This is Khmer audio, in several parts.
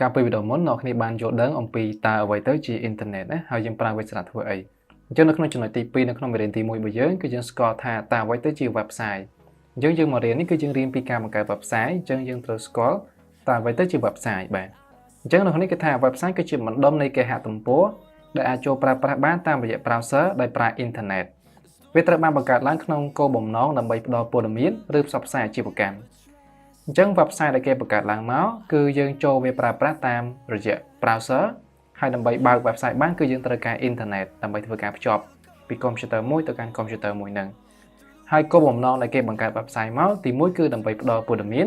ការពីវីដេអូមុនអ្នកគ្នាបានយល់ដឹងអំពីតើអ្វីទៅជាអ៊ីនធឺណិតណាហើយយើងប្រើវាសម្រាប់ធ្វើអីអញ្ចឹងនៅក្នុងចំណុចទី2នៅក្នុងមេរៀនទី1របស់យើងគឺយើងស្គាល់ថាតើអ្វីទៅជា website អញ្ចឹងយើងមករៀននេះគឺយើងរៀនពីការបង្កើត website អញ្ចឹងយើងត្រូវស្គាល់តើអ្វីទៅជា website បាទអញ្ចឹងនៅក្នុងនេះគឺថា website គឺជាបណ្ដុំនៃគេហទំព័រដែលអាចចូលប្រើប្រាស់បានតាមរយៈ browser ដោយប្រើអ៊ីនធឺណិតវាត្រូវបានបង្កើតឡើងក្នុងគោលបំណងដើម្បីផ្ដល់ព័ត៌មានឬផ្សព្វផ្សាយអាជីវកម្មអញ្ចឹង website ដែលគេបង្កើតឡើងមកគឺយើងចូលវាប្រើប្រាស់តាមរយៈ browser ហើយដើម្បីបើក website បានគឺយើងត្រូវការអ៊ីនធឺណិតដើម្បីធ្វើការភ្ជាប់ពី computer មួយទៅកាន់ computer មួយហ្នឹងហើយគោលបំណងដែលគេបង្កើត website មកទី1គឺដើម្បីផ្ដល់ព័ត៌មាន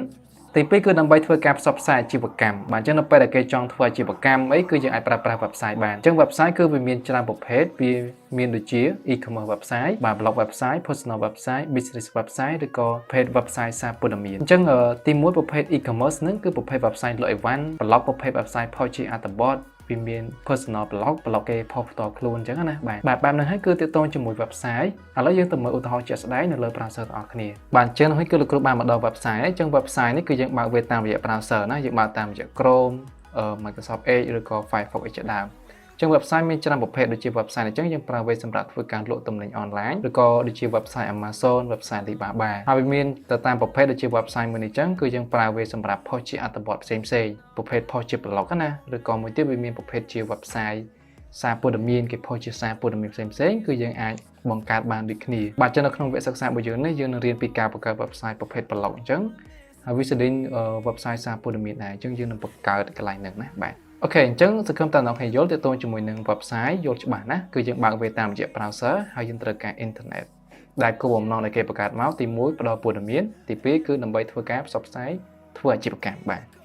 ទី2គឺដើម្បីធ្វើការផ្សព្វផ្សាយអាជីវកម្មបាទអញ្ចឹងនៅពេលដែលគេចង់ធ្វើអាជីវកម្មអីគឺយើងអាចប្រើប្រាស់ website បានអញ្ចឹង website គឺវាមានច្រើនប្រភេទវាមានដូចជា e-commerce website បាទ blog website personal website business website ឬក៏ page website សារព័ត៌មានអញ្ចឹងទី1ប្រភេទ e-commerce ហ្នឹងគឺប្រភេទ website លក់អីវ៉ាន់ blog ប្រភេទ website ផុសជាអត្ថបទវាមាន personal blog គេផុសផ្ទាល់ខ្លួនអញ្ចឹងណាបាទបែបហ្នឹងហើយគឺទាក់ទងជាមួយ website ឥឡូវយើងទៅមើលឧទាហរណ៍ជាក់ស្ដែងនៅលើ browser ទាំងអស់គ្នាបាទអញ្ចឹងហើយគឺលោកគ្រូបានមកដល់ website អញ្ចឹង website នេះគឺយើងបើកវាតាមរយៈ browser ណាយើងបើកតាមរយៈ Chrome Microsoft Edge ឬក៏ Firefox ជាដើមអញ្ចឹង website មានច្រើនប្រភេទដូចជា website អញ្ចឹងយើងប្រើវាសម្រាប់ធ្វើការលក់ទំនិញ online ឬក៏ដូចជា website Amazon website Alibaba ហើយវាមានទៅតាមប្រភេទដូចជា website មួយនេះអញ្ចឹងគឺយើងប្រើវាសម្រាប់ផុសជាអត្ថបទផ្សេងប្រភេទផុសជា blog ណាឬក៏មួយទៀតវាមានប្រភេទជា website សារព័ត៌មានគេផុសជាសារព័ត៌មានផ្សេងគឺយើងអាចបង្កើតបានដូចគ្នាបាទចឹងនៅក្នុងវគ្គសិក្សារបស់យើងនេះយើងនឹងរៀនពីការបង្កើត website ប្រភេទ blog អញ្ចឹងហើយវាស្តីង website សារព័ត៌មានដែរអញ្ចឹងយើងនឹងបង្កើតកន្លែងហ្នឹងណាបាទអូខេអញ្ចឹងសង្ឃឹមថាអ្នកនរយល់ទាក់ទងជាមួយនឹង website យល់ច្បាស់ណាគឺយើងបើកវាតាមរយៈ browser ហើយយើងត្រូវការអ៊ីនធឺណិតដែលគោលបំណងដែលគេបង្កើតមកទី1ផ្ដល់ព័ត៌មានទី2គឺដើម្បីធ្វើការផ្សព្វផ្សាយធ្វើអាជីវកម្មបាទ